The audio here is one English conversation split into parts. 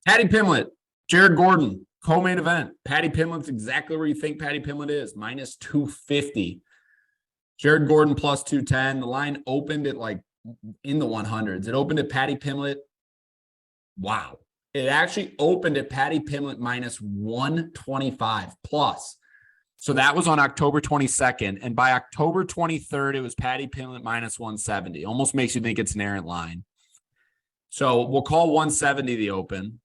Paddy Pimblett, Jared Gordon, co-main event. Paddy Pimblett's exactly where you think Paddy Pimblett is, minus 250. Jared Gordon plus 210. The line opened at like in the 100s. It opened at Paddy Pimblett. Wow. It actually opened at Paddy Pimblett minus 125 plus. So that was on October 22nd. And by October 23rd, it was Paddy Pimblett minus 170. Almost makes you think it's an errant line. So we'll call 170 the open.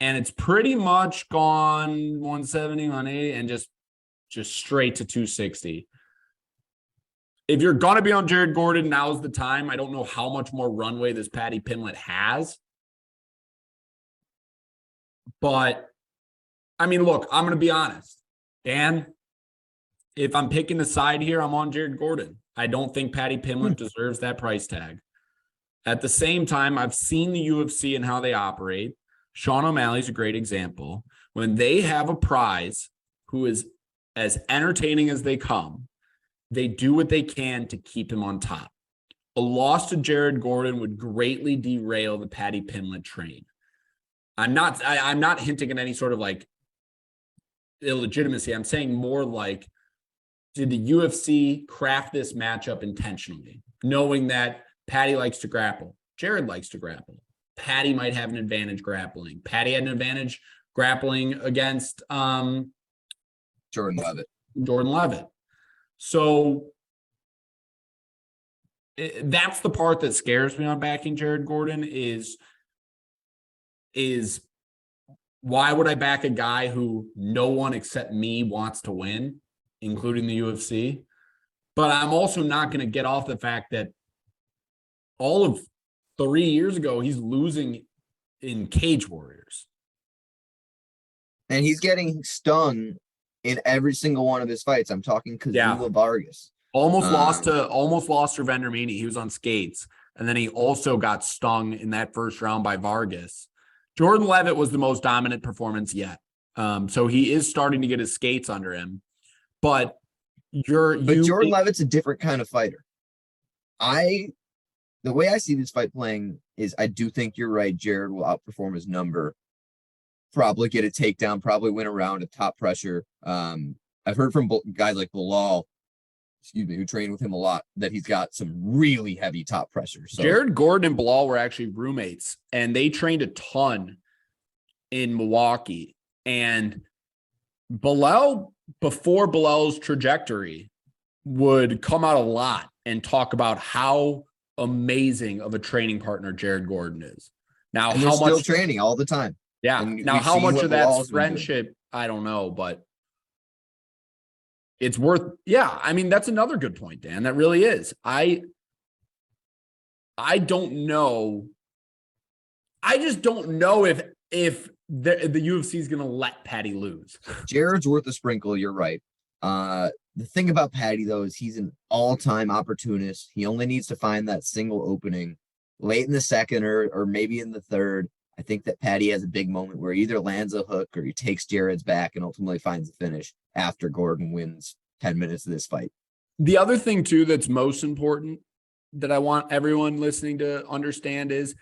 And it's pretty much gone 170, 180, and just straight to 260. If you're going to be on Jared Gordon, now's the time. I don't know how much more runway this Paddy Pimblett has. But, I mean, look, I'm going to be honest. Dan, if I'm picking a side here, I'm on Jared Gordon. I don't think Paddy Pimblett deserves that price tag. At the same time, I've seen the UFC and how they operate. Sean O'Malley's a great example. When they have a prize who is as entertaining as they come, they do what they can to keep him on top. A loss to Jared Gordon would greatly derail the Paddy Pimblett train. I'm not hinting at any sort of like illegitimacy. I'm saying more like, did the UFC craft this matchup intentionally, knowing that Paddy likes to grapple, Jared likes to grapple, Paddy might have an advantage grappling. Paddy had an advantage grappling against Jordan Leavitt. So that's the part that scares me on backing Jared Gordon is why would I back a guy who no one except me wants to win, including the UFC? But I'm also not going to get off the fact that all of 3 years ago, he's losing in Cage Warriors. And he's getting stung in every single one of his fights. I'm talking Kazula Vargas. Almost lost to Vendramini. He was on skates. And then he also got stung in that first round by Vargas. Jordan Leavitt was the most dominant performance yet. So he is starting to get his skates under him. But Jordan Leavitt's a different kind of fighter. The way I see this fight playing is I do think you're right. Jared will outperform his number, probably get a takedown, probably win a round at top pressure. I've heard from guys like Bilal, who trained with him a lot, that he's got some really heavy top pressure. So Jared Gordon and Bilal were actually roommates, and they trained a ton in Milwaukee. And Bilal, before Bilal's trajectory, would come out a lot and talk about how amazing of a training partner Jared Gordon is. Now, and how much still training all the time. Yeah. Now, how much of that's friendship, I don't know, but it's worth. Yeah, I mean, that's another good point, Dan. That really is. I don't know. I just don't know if the UFC is going to let Paddy lose. Jared's worth a sprinkle. You're right. The thing about Paddy, though, is he's an all-time opportunist. He only needs to find that single opening late in the second or maybe in the third. I think that Paddy has a big moment where he either lands a hook or he takes Jared's back and ultimately finds the finish after Gordon wins 10 minutes of this fight. The other thing, too, that's most important that I want everyone listening to understand is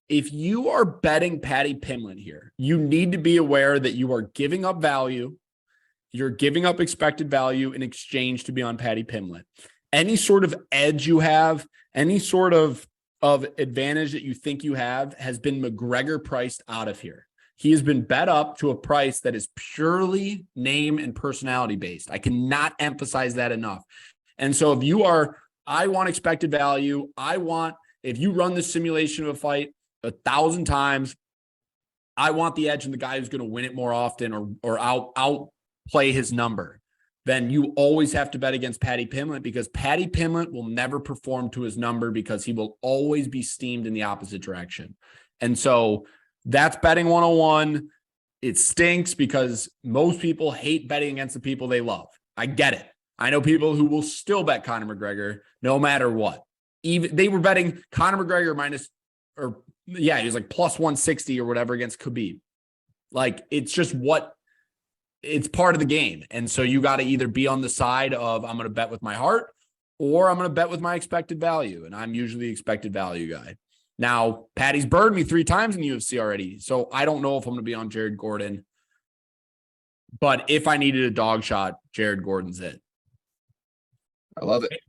if you are betting Paddy Pimblett here, you need to be aware that you are giving up value. You're giving up expected value in exchange to be on Paddy Pimblett. Any sort of edge you have, any sort of advantage that you think you have has been McGregor priced out of here. He has been bet up to a price that is purely name and personality based. I cannot emphasize that enough. And so if I want expected value. If you run the simulation of a fight 1,000 times, I want the edge and the guy who's going to win it more often or outplay his number. Then you always have to bet against Paddy Pimblett because Paddy Pimblett will never perform to his number because he will always be steamed in the opposite direction. And so that's betting 101. It stinks because most people hate betting against the people they love. I get it. I know people who will still bet Conor McGregor no matter what. Even they were betting Conor McGregor he was like plus 160 or whatever against Khabib. Like it's part of the game. And so you got to either be on the side of I'm going to bet with my heart or I'm going to bet with my expected value. And I'm usually the expected value guy. Now, Paddy's burned me 3 times in the UFC already, so I don't know if I'm going to be on Jared Gordon. But if I needed a dog shot, Jared Gordon's it. I love it.